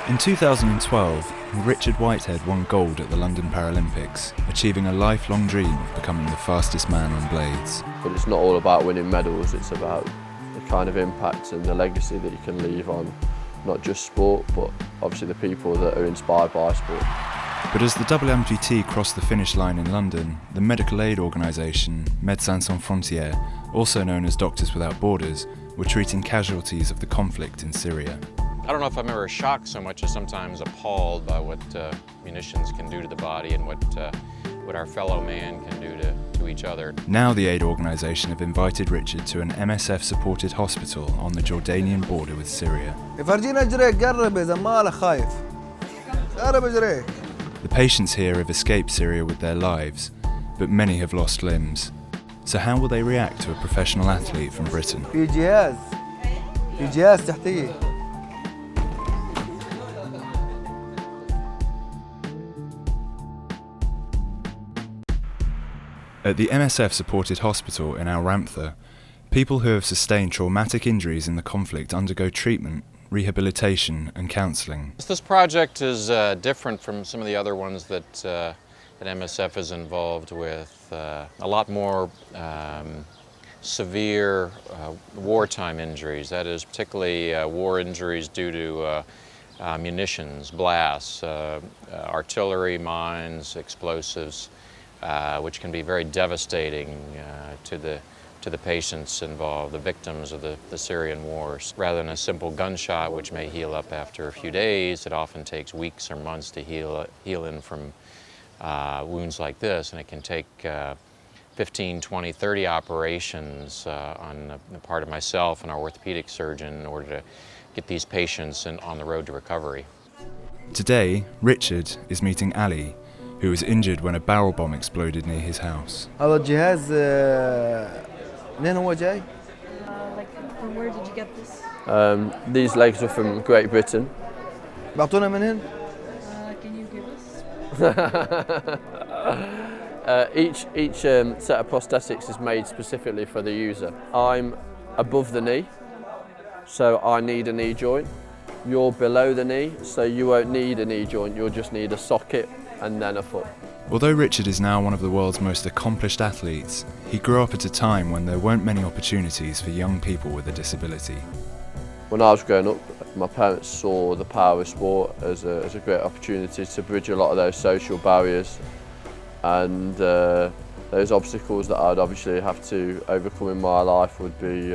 In 2012, Richard Whitehead won gold at the London Paralympics, achieving a lifelong dream of becoming the fastest man on blades. But it's not all about winning medals, it's about the kind of impact and the legacy that you can leave on not just sport, but obviously the people that are inspired by sport. But as the double amputee crossed the finish line in London, the medical aid organisation Médecins Sans Frontières, also known as Doctors Without Borders, were treating casualties of the conflict in Syria. I don't know if I'm ever shocked so much as sometimes appalled by what munitions can do to the body and what our fellow man can do to each other. Now the aid organisation have invited Richard to an MSF-supported hospital on the Jordanian border with Syria. The patients here have escaped Syria with their lives, but many have lost limbs. So how will they react to a professional athlete from Britain? At the MSF-supported hospital in Al Ramtha, people who have sustained traumatic injuries in the conflict undergo treatment, rehabilitation and counselling. This project is different from some of the other ones that MSF is involved with. A lot more severe wartime injuries, that is particularly war injuries due to munitions, blasts, artillery, mines, explosives, which can be very devastating to the patients involved, the victims of the Syrian wars. Rather than a simple gunshot, which may heal up after a few days, it often takes weeks or months to heal in from wounds like this, and it can take 15, 20, 30 operations on the part of myself and our orthopedic surgeon in order to get these patients on the road to recovery. Today, Richard is meeting Ali, who was injured when a barrel bomb exploded near his house. Like, from where did you get this? These legs are from Great Britain. Can you give us? Each set of prosthetics is made specifically for the user. I'm above the knee, so I need a knee joint. You're below the knee, so you won't need a knee joint, you'll just need a socket and then a foot. Although Richard is now one of the world's most accomplished athletes, he grew up at a time when there weren't many opportunities for young people with a disability. When I was growing up, my parents saw the power of sport as a great opportunity to bridge a lot of those social barriers and those obstacles that I'd obviously have to overcome in my life would be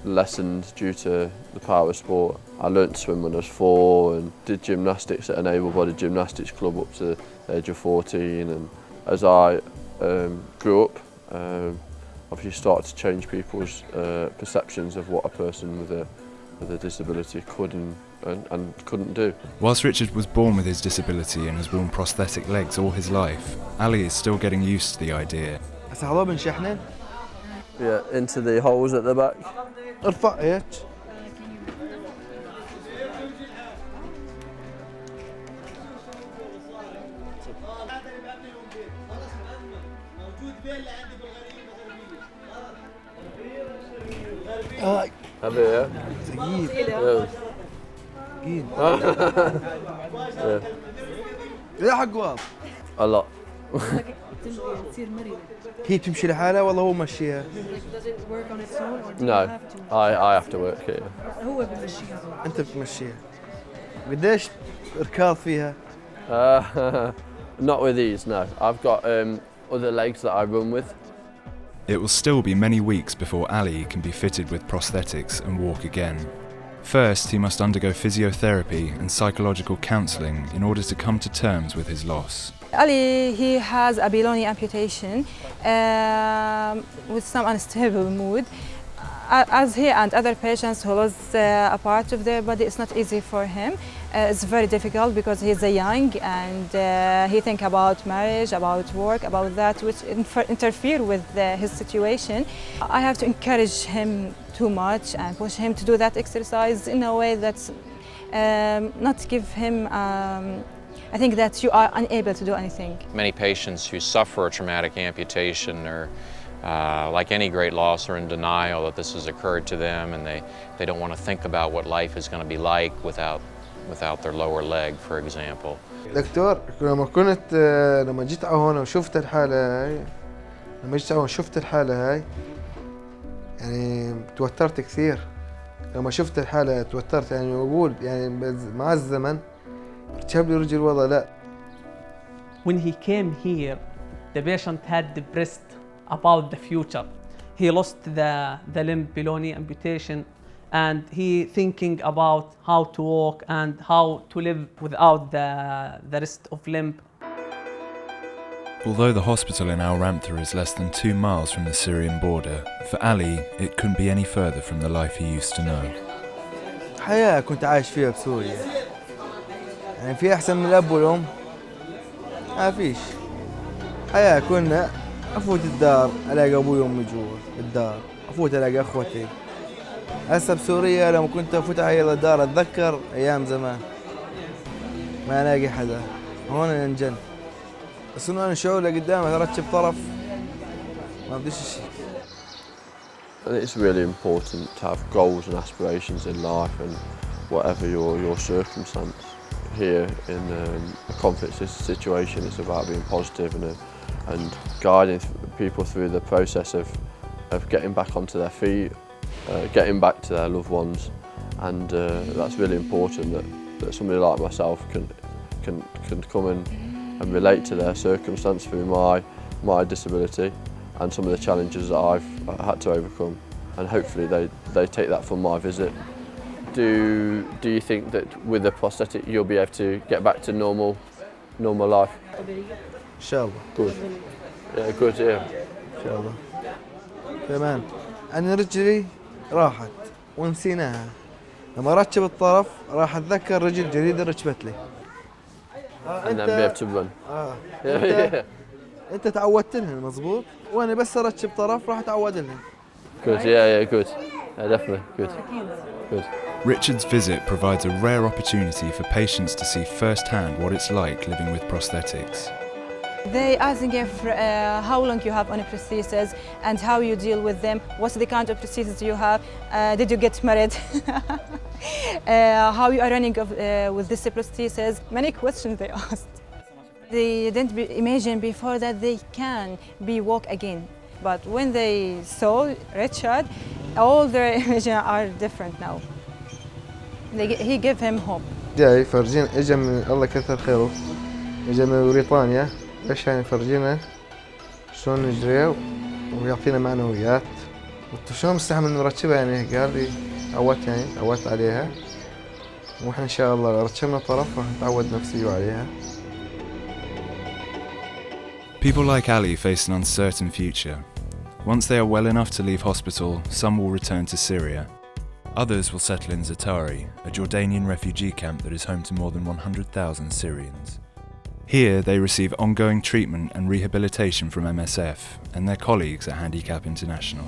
lessened due to the power of sport. I learnt to swim when I was 4 and did gymnastics at an able-bodied gymnastics club up to the age of 14, and as I grew up, obviously started to change people's perceptions of what a person with a disability could and couldn't do. Whilst Richard was born with his disability and has worn prosthetic legs all his life, Ali is still getting used to the idea. Yeah, into the holes at the back. Have it, yeah? Yeah. A lot. هي بتمشي لحالها والله هو مشيها. Does it work on its own or do No, you have to? I have to work here. هو بيمشيها. أنت بتمشيها. قديش ركاض فيها؟ Not with these, no. I've got other legs that I run with. It will still be many weeks before Ali can be fitted with prosthetics and walk again. First, he must undergo physiotherapy and psychological counselling in order to come to terms with his loss. Ali, he has a below-knee amputation with some unstable mood. As he and other patients who lose a part of their body, it's not easy for him. It's very difficult because he's young and he thinks about marriage, about work, about that, which interfere with his situation. I have to encourage him too much and push him to do that exercise in a way that's not give him I think that you are unable to do anything. Many patients who suffer a traumatic amputation are, like any great loss, are in denial that this has occurred to them, and they don't want to think about what life is going to be like without without their lower leg, for example. دكتور لما جيت على هون وشفت الحالة هاي يعني توترت كثير. لما شفت الحالة توترت يعني وأقول يعني مع الزمن ارتجب لي رجل وضع لا. When he came here, the patient had depressed about the future. He lost the limb below knee amputation, and he thinking about how to walk and how to live without the rest of limb. Although the hospital in Al Ramtha is less than 2 miles from the Syrian border, for Ali it couldn't be any further from the life he used to know. حياة كنت عايش فيها بسوريا. يعني في أحسن من الأب والأم؟ ما فيش. حياة كنا أفوت الدار ألاقي أبوي وأمي جوا بالدار، أفوت ألاقي أخوتي. هسه بسوريا لما كنت أفوت على الدار أتذكر أيام زمان ما ألاقي حدا. هون انجن. بس إنه أنا شعور لقدام أرتب طرف ما بديش شيء. It's really important to have goals and aspirations in life, and whatever your circumstance. Here in a conflict situation, it's about being positive and guiding people through the process of getting back onto their feet, getting back to their loved ones, and that's really important that somebody like myself can come and relate to their circumstance through my disability and some of the challenges that I've had to overcome, and hopefully they take that from my visit. Do you think that with the prosthetic you'll be able to get back to normal life? إن شاء الله. Good. Yeah, good. Yeah. إن شاء الله. تمام. أنا رجلي راحت ونسيناها. لما ركب الطرف راح أتذكر رجل جديدة ركبت لي. And then be able to run. أنت تعودت لهم مظبوط؟ وأنا بس أركب طرف راح أتعود لهم. Good. Yeah. Good. Definitely. Good. Good. Richard's visit provides a rare opportunity for patients to see firsthand what it's like living with prosthetics. They asking if how long you have on a prosthesis and how you deal with them. What's the kind of prosthesis you have? Did you get married? How you are running with this prosthesis? Many questions they asked. They didn't imagine before that they can be walk again. But when they saw Richard, all their images are different now. He gave him hope. جاي فرجين اجى من الله كثر خيره. اجى من بريطانيا عشان يفرجينا شلون نجري ويعطينا معنويات. شلون مستحمل نركبها يعني قال لي عودت عليها. واحنا ان شاء الله لو ركبنا طرف راح نتعود نفسي عليها. People like Ali face an uncertain future. Once they are well enough to leave hospital, some will return to Syria. Others will settle in Zatari, a Jordanian refugee camp that is home to more than 100,000 Syrians. Here they receive ongoing treatment and rehabilitation from MSF and their colleagues at Handicap International.